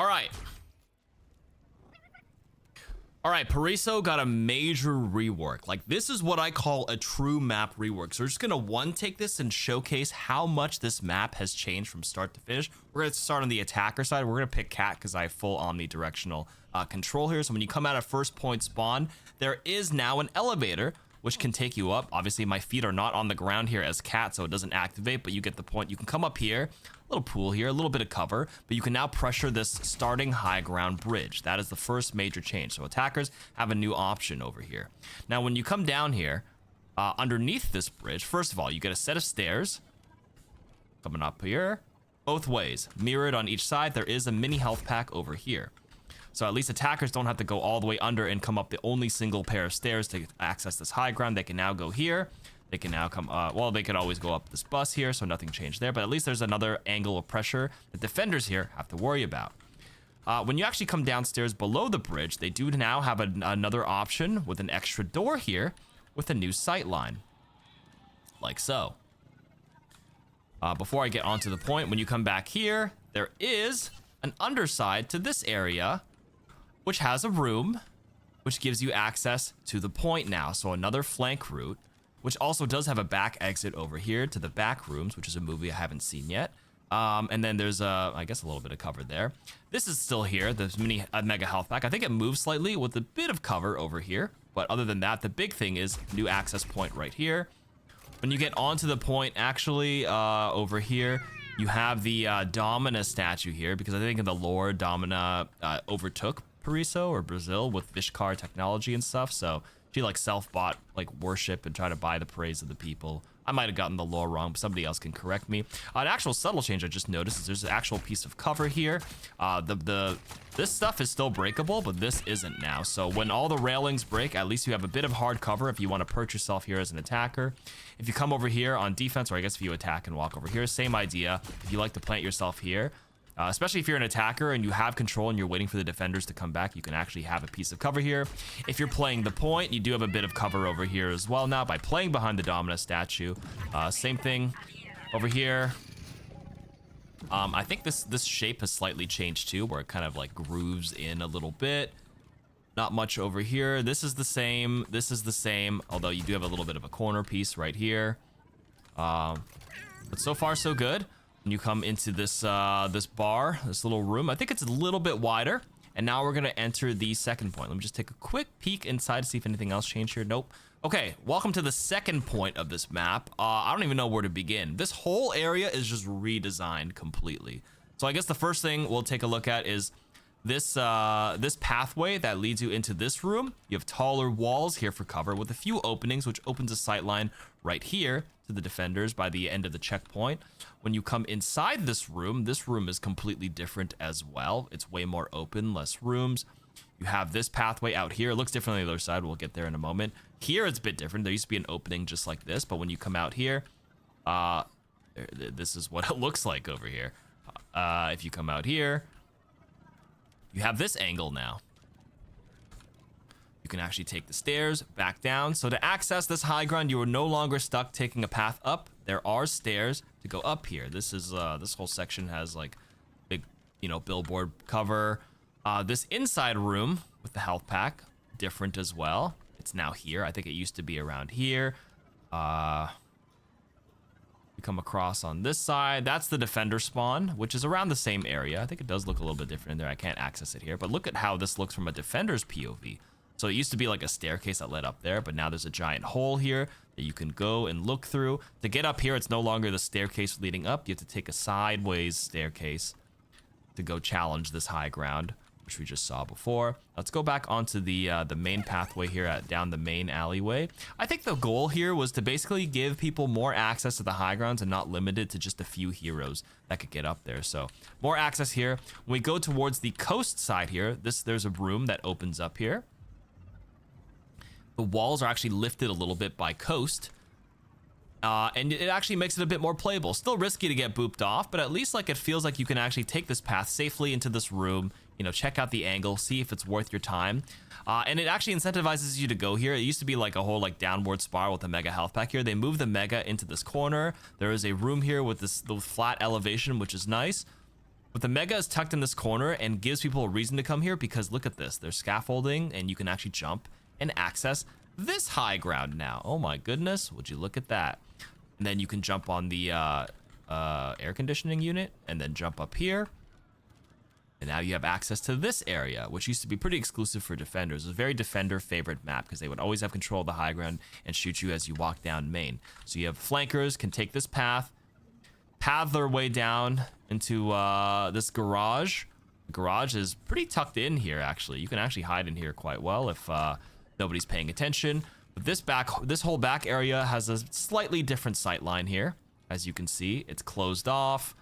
All right. All right, Paraiso got a major rework. Like, this is what I call a true map rework. So we're just gonna take this and showcase how much this map has changed from start to finish. We're gonna start on the attacker side. We're gonna pick Cat because I have full omnidirectional control here. So when you come out of first point spawn, there is now an elevator which can take you up. Obviously, my feet are not on the ground here as Cat, so it doesn't activate, but you get the point. You can come up here, a little pool here, a little bit of cover, but you can now pressure this starting high ground bridge. That is the first major change. So attackers have a new option over here. Now, when you come down here, underneath this bridge, first of all, you get a set of stairs coming up here, both ways, mirrored on each side. There is a mini health pack over here. So at least attackers don't have to go all the way under and come up the only single pair of stairs to access this high ground. They can now go here. They can now come, well, they could always go up this bus here, so nothing changed there. But at least there's another angle of pressure that defenders here have to worry about. When you actually come downstairs below the bridge, they do now have another option with an extra door here with a new sight line. Like so. Before I get onto the point, when you come back here, there is an underside to this area, which has a room, which gives you access to the point now. So another flank route, which also does have a back exit over here to the back rooms, which is a movie I haven't seen yet. And then there's, I guess, a little bit of cover there. This is still here, the mega health pack. I think it moves slightly with a bit of cover over here. But other than that, the big thing is new access point right here. When you get onto the point, actually, over here, you have the Domina statue here, because I think in the lore, Domina overtook Paraiso or Brazil with Vishkar technology and stuff. So she like self-bought like worship and try to buy the praise of the people. I might have gotten the lore wrong, but somebody else can correct me. An actual subtle change I just noticed is there's an actual piece of cover here. This stuff is still breakable, but this isn't now. So when all the railings break, at least you have a bit of hard cover if you want to perch yourself here as an attacker. If you come over here on defense, or I guess if you attack and walk over here, same idea. If you like to plant yourself here, especially if you're an attacker and you have control and you're waiting for the defenders to come back, you can actually have a piece of cover here. If you're playing the point, you do have a bit of cover over here as well now by playing behind the Domina statue. Same thing over here. I think this shape has slightly changed too, where it kind of like grooves in a little bit. Not much over here. This is the same. This is the same, although you do have a little bit of a corner piece right here. But so far so good. When you come into this this bar, this little room, I think it's a little bit wider. And now we're gonna enter the second point. Let me just take a quick peek inside to see if anything else changed here. Nope. Okay, welcome to the second point of this map. I don't even know where to begin. This whole area is just redesigned completely. So I guess the first thing we'll take a look at is this this pathway that leads you into this room. You have taller walls here for cover with a few openings, which opens a sight line right here to the defenders by the end of the checkpoint. When you come inside this room is completely different as well. It's way more open, less rooms. You have this pathway out here. It looks different on the other side. We'll get there in a moment. Here it's a bit different. There used to be an opening just like this, but when you come out here, this is what it looks like over here. If you come out here, you have this angle now. You can actually take the stairs back down. So to access this high ground, you are no longer stuck taking a path up. There are stairs to go up here. This is this whole section has like big, you know, billboard cover. This inside room with the health pack, different as well. It's now here. I think it used to be around here. You come across on this side. That's the defender spawn, which is around the same area. I think it does look a little bit different in there. I can't access it here, but look at how this looks from a defender's POV. So it used to be like a staircase that led up there, but now there's a giant hole here that you can go and look through. To get up here, it's no longer the staircase leading up. You have to take a sideways staircase to go challenge this high ground, which we just saw before. Let's go back onto the main pathway here down the main alleyway. I think the goal here was to basically give people more access to the high grounds and not limited to just a few heroes that could get up there. So more access here. When we go towards the coast side here, there's a room that opens up here. The walls are actually lifted a little bit by coast. And it actually makes it a bit more playable. Still risky to get booped off, but at least like it feels like you can actually take this path safely into this room, you know, check out the angle, see if it's worth your time. And it actually incentivizes you to go here. It used to be like a whole like downward spiral with the mega health pack here. They moved the mega into this corner. There is a room here with this flat elevation, which is nice. But the mega is tucked in this corner and gives people a reason to come here because look at this. There's scaffolding and you can actually jump and access this high ground now. Oh my goodness, would you look at that? And then you can jump on the air conditioning unit and then jump up here. And now you have access to this area, which used to be pretty exclusive for defenders. It was a very defender favorite map because they would always have control of the high ground and shoot you as you walk down main. So you have flankers can take this path their way down into this garage. The garage is pretty tucked in here, actually. You can actually hide in here quite well if nobody's paying attention. But this whole back area has a slightly different sight line here. As you can see, it's closed off.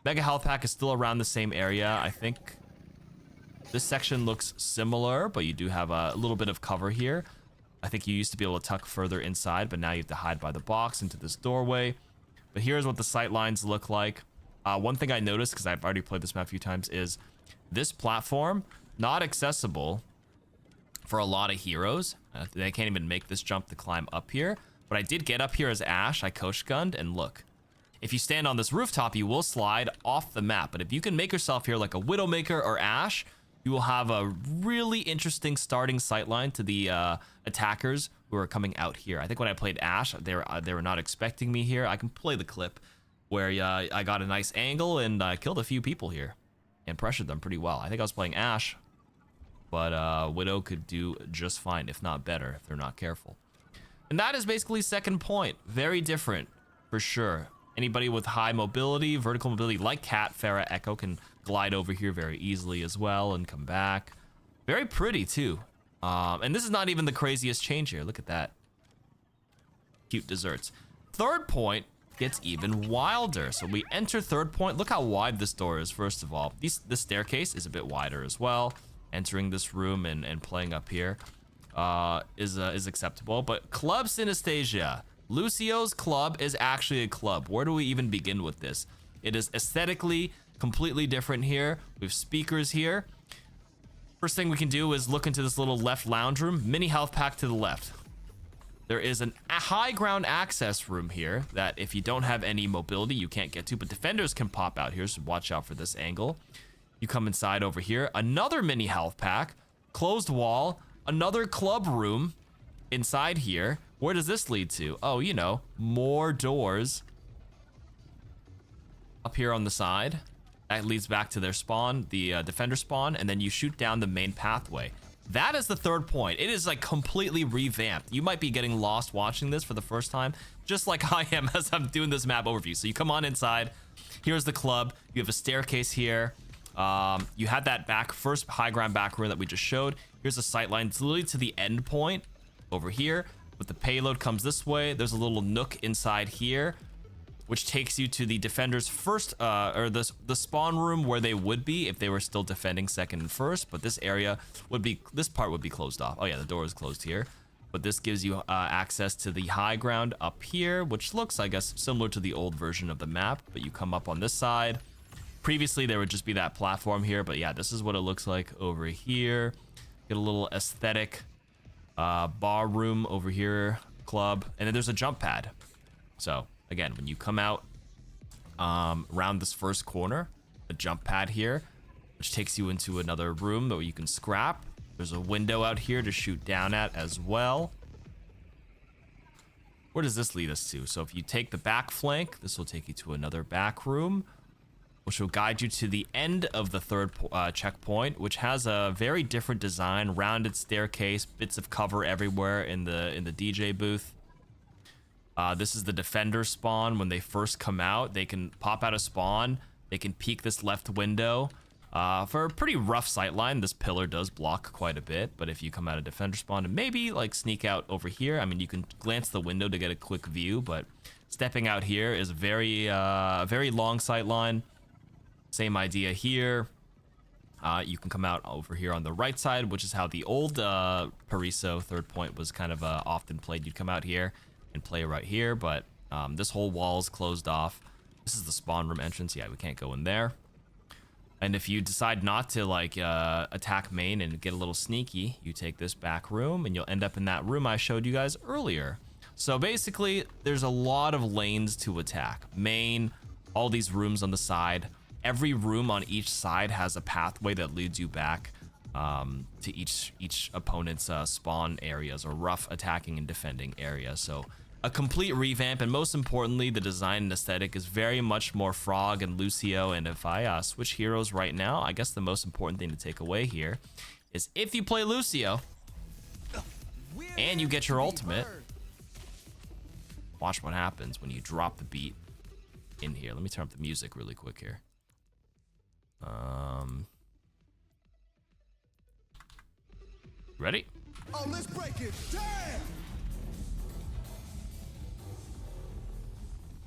Mega health pack is still around the same area. I think this section looks similar, but you do have a little bit of cover here. I think you used to be able to tuck further inside, but now you have to hide by the box into this doorway. But here's what the sight lines look like. One thing I noticed, because I've already played this map a few times, is this platform not accessible for a lot of heroes. They can't even make this jump to climb up here. But I did get up here as Ash. I coach gunned, and look. If you stand on this rooftop, you will slide off the map. But if you can make yourself here like a Widowmaker or Ash, you will have a really interesting starting sightline to the attackers who are coming out here. I think when I played Ash, they were not expecting me here. I can play the clip where I got a nice angle and I killed a few people here and pressured them pretty well. I think I was playing Ash, but Widow could do just fine, if not better, if they're not careful. And that is basically second point. Very different, for sure. Anybody with high mobility, vertical mobility, like Cat, Farah, Echo, can glide over here very easily as well and come back. Very pretty, too. And this is not even the craziest change here. Look at that. Cute desserts. Third point gets even wilder. So we enter third point. Look how wide this door is, first of all. This staircase is a bit wider as well. Entering this room and playing up here is acceptable. But Club Synesthesia. Lucio's club is actually a club. Where do we even begin with this? It is aesthetically completely different here. We have speakers here. First thing we can do is look into this little left lounge room. Mini health pack to the left. There is a high ground access room here that if you don't have any mobility, you can't get to, but defenders can pop out here, so watch out for this angle. You come inside over here. Another mini health pack. Closed wall. Another club room inside here. Where does this lead to? Oh, you know, more doors up here on the side. That leads back to their spawn, the defender spawn, and then you shoot down the main pathway. That is the third point. It is like completely revamped. You might be getting lost watching this for the first time, just like I am as I'm doing this map overview. So you come on inside. Here's the club. You have a staircase here. You had that first high ground back room that we just showed. Here's a sight line. It's literally to the end point over here. But the payload comes this way. There's a little nook inside here, which takes you to the defender's first, or the spawn room where they would be if they were still defending second and first. But this area would be, this part would be closed off. Oh yeah, the door is closed here. But this gives you access to the high ground up here, which looks, I guess, similar to the old version of the map. But you come up on this side. Previously, there would just be that platform here. But yeah, this is what it looks like over here. Get a little aesthetic bar room over here, club, and then there's a jump pad. So again, when you come out around this first corner, a jump pad here, which takes you into another room that you can scrap. There's a window out here to shoot down at as well. Where does this lead us to? So if you take the back flank, this will take you to another back room, which will guide you to the end of the third checkpoint, which has a very different design, rounded staircase, bits of cover everywhere in the DJ booth. This is the defender spawn. When they first come out, they can pop out of spawn. They can peek this left window. For a pretty rough sightline, this pillar does block quite a bit, but if you come out of defender spawn and maybe like sneak out over here, I mean, you can glance the window to get a quick view, but stepping out here is very long sightline. Same idea here. You can come out over here on the right side, which is how the old Paraiso third point was kind of often played. You'd come out here and play right here, but this whole wall is closed off. This is the spawn room entrance. Yeah, we can't go in there. And if you decide not to like attack main and get a little sneaky, you take this back room and you'll end up in that room I showed you guys earlier. So basically, there's a lot of lanes to attack. Main, all these rooms on the side, every room on each side has a pathway that leads you back to each opponent's spawn areas or rough attacking and defending area. So a complete revamp, and most importantly, the design and aesthetic is very much more Frog and Lucio. And if I switch heroes right now, I guess the most important thing to take away here is if you play Lucio and you get your ultimate, watch what happens when you drop the beat in here. Let me turn up the music really quick here. Ready? Oh, let's break it. Damn!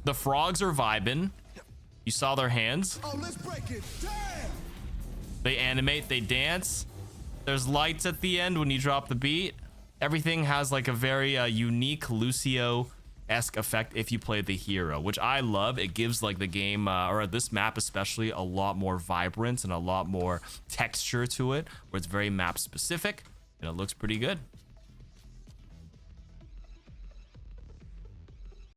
The frogs are vibing. You saw their hands. Oh, let's break it. Damn! They animate, they dance. There's lights at the end when you drop the beat. Everything has like a very unique Lucio-esque effect if you play the hero, which I love. It gives like the game, or this map especially, a lot more vibrance and a lot more texture to it, where it's very map specific, and it looks pretty good.